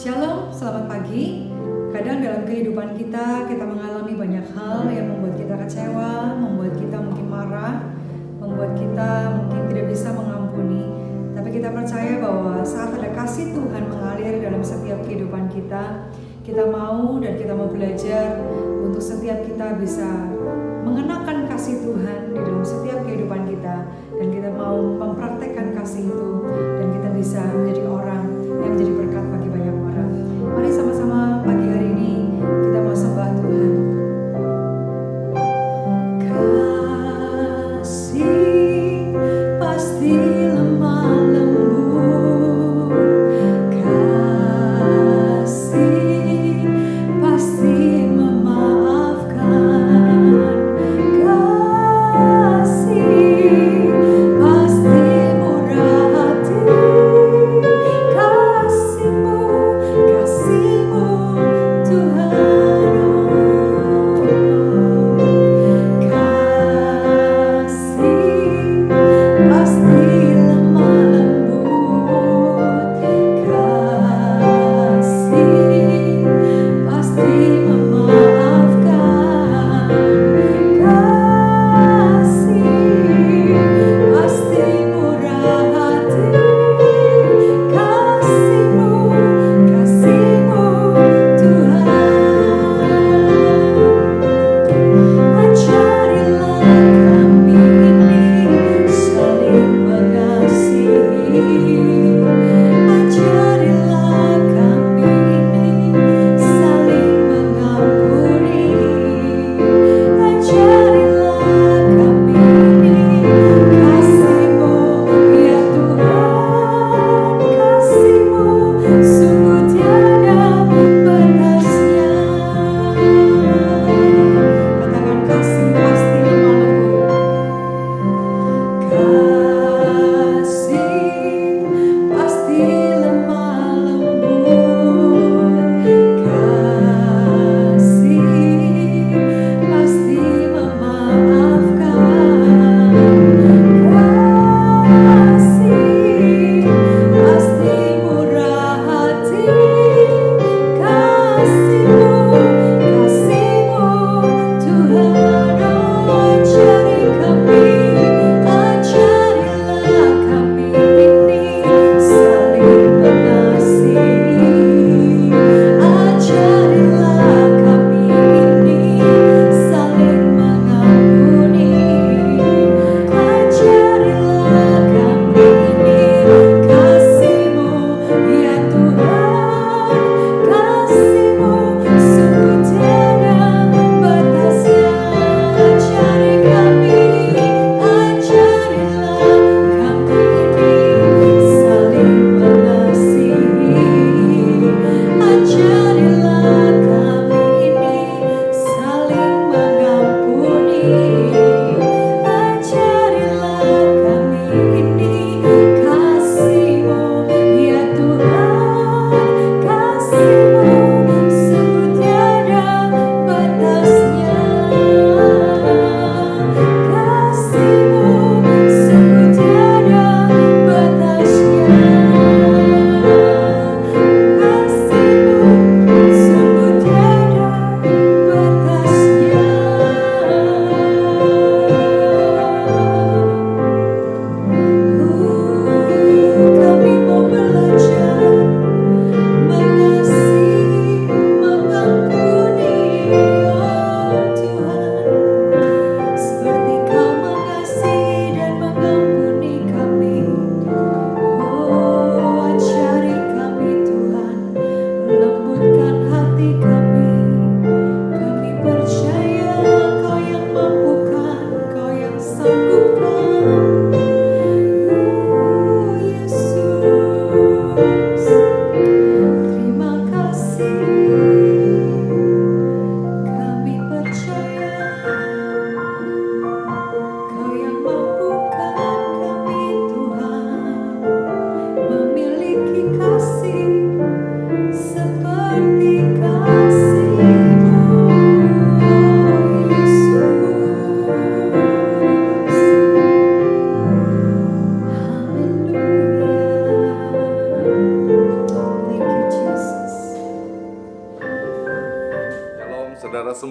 Shalom, selamat pagi. Kadang dalam kehidupan kita mengalami banyak hal yang membuat kita kecewa, membuat kita mungkin marah, membuat kita mungkin tidak bisa mengampuni. Tapi kita percaya bahwa saat ada kasih Tuhan mengalir dalam setiap kehidupan kita mau dan kita mau belajar untuk setiap kita bisa mengenakan kasih Tuhan di dalam setiap kehidupan kita, dan kita mau mempraktekkan kasih itu, dan kita bisa menjadi orang yang menjadi berkat bagi banyak orang. Mari sama-sama pagi hari ini kita mau sembah Tuhan. Kasih pasti lemah lembut, kasih pasti memaafkan, kasih pasti murah hati.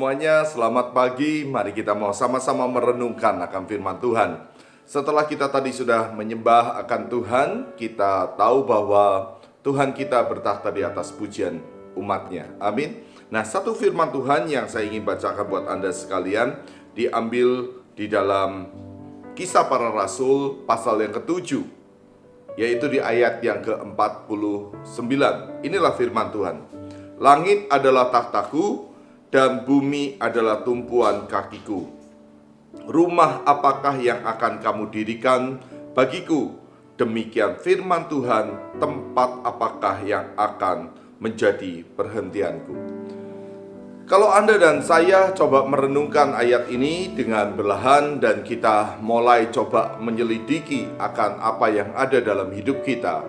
semuanya, selamat pagi. Mari kita mau sama-sama merenungkan akan firman Tuhan. Setelah kita tadi sudah menyembah akan Tuhan, kita tahu bahwa Tuhan kita bertakhta di atas pujian umatnya. Amin. Nah, satu firman Tuhan yang saya ingin bacakan buat Anda sekalian diambil di dalam Kisah Para Rasul pasal yang ke-7, yaitu di ayat yang ke-49. Inilah firman Tuhan. Langit adalah takhtaku dan bumi adalah tumpuan kakiku. Rumah apakah yang akan kamu dirikan bagiku? Demikian firman Tuhan, tempat apakah yang akan menjadi perhentianku? Kalau Anda dan saya coba merenungkan ayat ini dengan belahan dan kita mulai coba menyelidiki akan apa yang ada dalam hidup kita,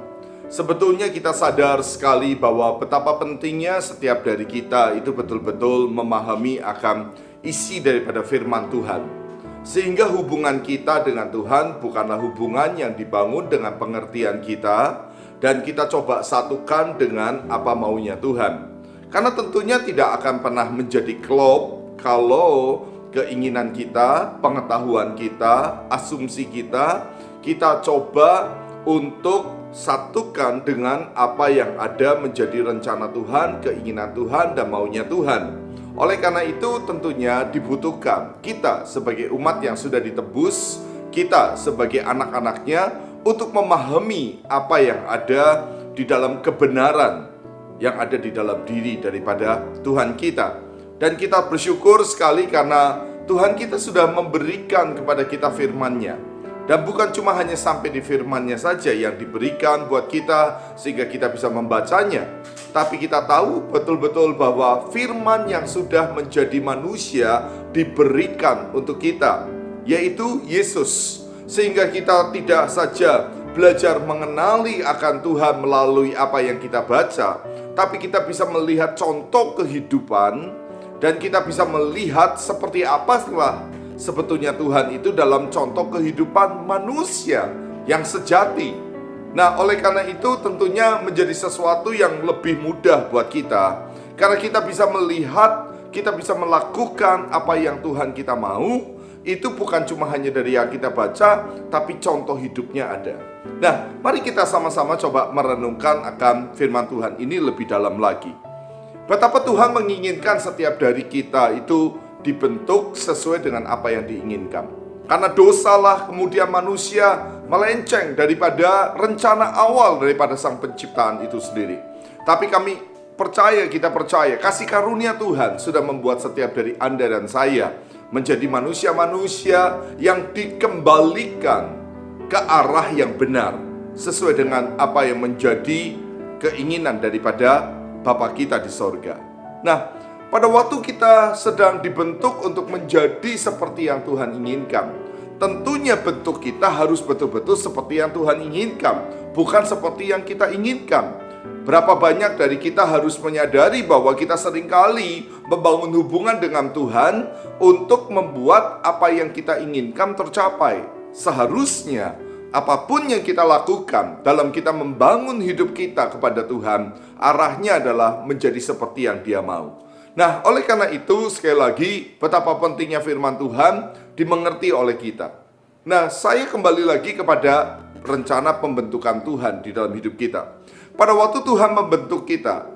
sebetulnya kita sadar sekali bahwa betapa pentingnya setiap dari kita itu betul-betul memahami akan isi daripada firman Tuhan. Sehingga hubungan kita dengan Tuhan bukanlah hubungan yang dibangun dengan pengertian kita dan kita coba satukan dengan apa maunya Tuhan. Karena tentunya tidak akan pernah menjadi klop kalau keinginan kita, pengetahuan kita, asumsi kita coba untuk satukan dengan apa yang ada menjadi rencana Tuhan, keinginan Tuhan, dan maunya Tuhan. Oleh karena itu tentunya dibutuhkan kita sebagai umat yang sudah ditebus, kita sebagai anak-anaknya untuk memahami apa yang ada di dalam kebenaran yang ada di dalam diri daripada Tuhan kita. Dan kita bersyukur sekali karena Tuhan kita sudah memberikan kepada kita firman-Nya. Dan bukan cuma hanya sampai di firman-Nya saja yang diberikan buat kita sehingga kita bisa membacanya, tapi kita tahu betul-betul bahwa firman yang sudah menjadi manusia diberikan untuk kita, yaitu Yesus. Sehingga kita tidak saja belajar mengenali akan Tuhan melalui apa yang kita baca, tapi kita bisa melihat contoh kehidupan dan kita bisa melihat seperti apa sebetulnya Tuhan itu dalam contoh kehidupan manusia yang sejati. Nah, oleh karena itu tentunya menjadi sesuatu yang lebih mudah buat kita, karena kita bisa melihat, kita bisa melakukan apa yang Tuhan kita mau. Itu bukan cuma hanya dari yang kita baca, tapi contoh hidupnya ada. Nah, mari kita sama-sama coba merenungkan akan firman Tuhan ini lebih dalam lagi. Betapa Tuhan menginginkan setiap dari kita itu dibentuk sesuai dengan apa yang diinginkan. Karena dosalah kemudian manusia melenceng daripada rencana awal daripada Sang Penciptaan itu sendiri. Tapi kita percaya kasih karunia Tuhan sudah membuat setiap dari Anda dan saya menjadi manusia-manusia yang dikembalikan ke arah yang benar, sesuai dengan apa yang menjadi keinginan daripada Bapa kita di sorga. Nah, pada waktu kita sedang dibentuk untuk menjadi seperti yang Tuhan inginkan, tentunya bentuk kita harus betul-betul seperti yang Tuhan inginkan, bukan seperti yang kita inginkan. Berapa banyak dari kita harus menyadari bahwa kita seringkali membangun hubungan dengan Tuhan untuk membuat apa yang kita inginkan tercapai. Seharusnya apapun yang kita lakukan dalam kita membangun hidup kita kepada Tuhan, arahnya adalah menjadi seperti yang Dia mau. Nah, oleh karena itu sekali lagi betapa pentingnya firman Tuhan dimengerti oleh kita. Nah, saya kembali lagi kepada rencana pembentukan Tuhan di dalam hidup kita. Pada waktu Tuhan membentuk kita,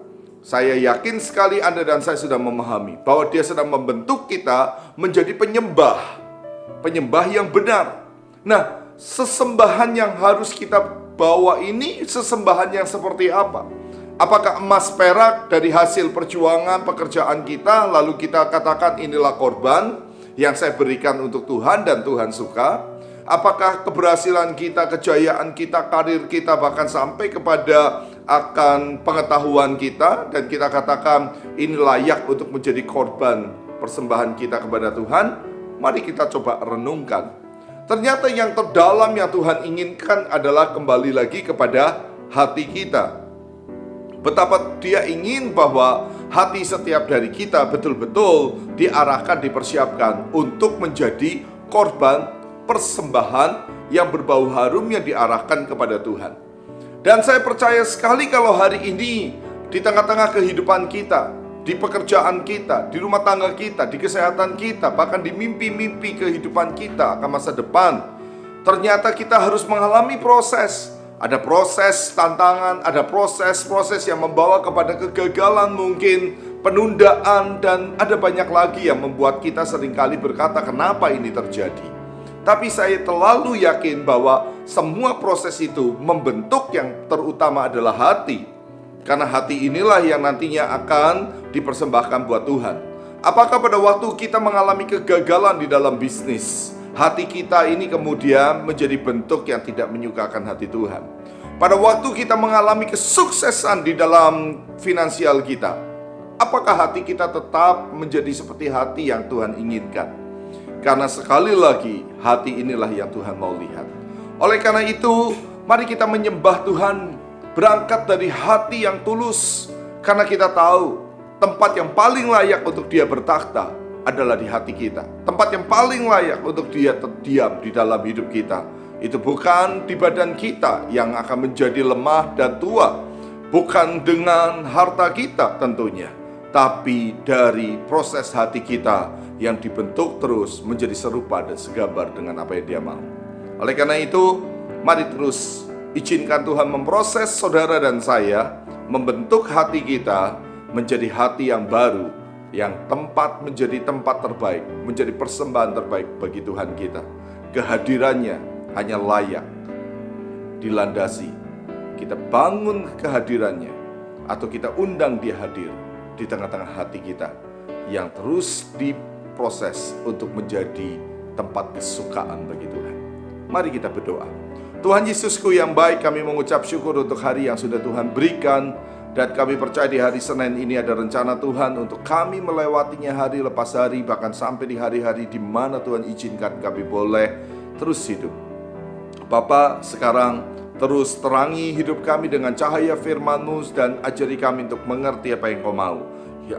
saya yakin sekali Anda dan saya sudah memahami bahwa Dia sedang membentuk kita menjadi penyembah yang benar. Nah, sesembahan yang harus kita bawa ini sesembahan yang seperti apa? Apakah emas perak dari hasil perjuangan pekerjaan kita, lalu kita katakan inilah korban yang saya berikan untuk Tuhan dan Tuhan suka? Apakah keberhasilan kita, kejayaan kita, karir kita, bahkan sampai kepada akan pengetahuan kita, dan kita katakan ini layak untuk menjadi korban persembahan kita kepada Tuhan? Mari kita coba renungkan. Ternyata yang terdalam yang Tuhan inginkan adalah kembali lagi kepada hati kita. Betapa Dia ingin bahwa hati setiap dari kita betul-betul diarahkan, dipersiapkan untuk menjadi korban persembahan yang berbau harum yang diarahkan kepada Tuhan. Dan saya percaya sekali kalau hari ini di tengah-tengah kehidupan kita, di pekerjaan kita, di rumah tangga kita, di kesehatan kita, bahkan di mimpi-mimpi kehidupan kita akan masa depan. Ternyata kita harus mengalami proses. Ada proses tantangan, ada proses-proses yang membawa kepada kegagalan mungkin, penundaan, dan ada banyak lagi yang membuat kita seringkali berkata, kenapa ini terjadi? Tapi saya terlalu yakin bahwa semua proses itu membentuk yang terutama adalah hati. Karena hati inilah yang nantinya akan dipersembahkan buat Tuhan. Apakah pada waktu kita mengalami kegagalan di dalam bisnis, hati kita ini kemudian menjadi bentuk yang tidak menyukakan hati Tuhan? Pada waktu kita mengalami kesuksesan di dalam finansial kita, apakah hati kita tetap menjadi seperti hati yang Tuhan inginkan? Karena sekali lagi, hati inilah yang Tuhan mau lihat. Oleh karena itu, mari kita menyembah Tuhan, berangkat dari hati yang tulus. Karena kita tahu, tempat yang paling layak untuk Dia bertakhta adalah di hati kita. Tempat yang paling layak untuk Dia terdiam di dalam hidup kita, itu bukan di badan kita yang akan menjadi lemah dan tua, bukan dengan harta kita tentunya, tapi dari proses hati kita yang dibentuk terus menjadi serupa dan segambar dengan apa yang Dia mau. Oleh karena itu, mari terus izinkan Tuhan memproses saudara dan saya, membentuk hati kita menjadi hati yang baru, yang menjadi tempat terbaik, menjadi persembahan terbaik bagi Tuhan kita. Kehadirannya hanya layak dilandasi. Kita bangun kehadirannya, atau kita undang Dia hadir di tengah-tengah hati kita, yang terus diproses untuk menjadi tempat kesukaan bagi Tuhan. Mari kita berdoa. Tuhan Yesusku yang baik, kami mengucap syukur untuk hari yang sudah Tuhan berikan. Dan kami percaya di hari Senin ini ada rencana Tuhan untuk kami melewatinya hari lepas hari, bahkan sampai di hari-hari di mana Tuhan izinkan kami boleh terus hidup. Bapa, sekarang terus terangi hidup kami dengan cahaya firman-Mu dan ajari kami untuk mengerti apa yang Kau mau.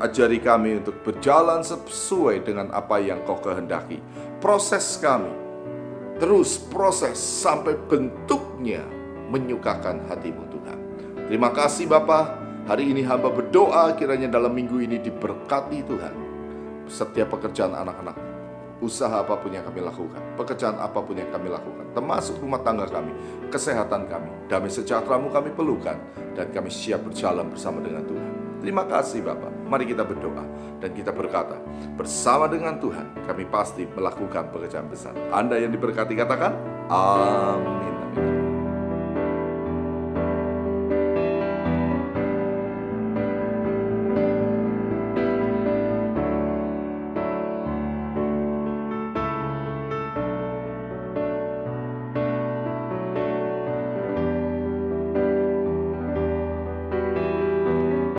Ajari kami untuk berjalan sesuai dengan apa yang Kau kehendaki. Proses kami, terus proses sampai bentuknya menyukakan hati-Mu Tuhan. Terima kasih Bapa. Hari ini hamba berdoa kiranya dalam minggu ini diberkati Tuhan. Setiap pekerjaan anak-anak, usaha apapun yang kami lakukan, pekerjaan apapun yang kami lakukan, termasuk rumah tangga kami, kesehatan kami, damai sejahtera-Mu kami perlukan, dan kami siap berjalan bersama dengan Tuhan. Terima kasih Bapa. Mari kita berdoa dan kita berkata, bersama dengan Tuhan kami pasti melakukan pekerjaan besar. Anda yang diberkati katakan amin. Amin.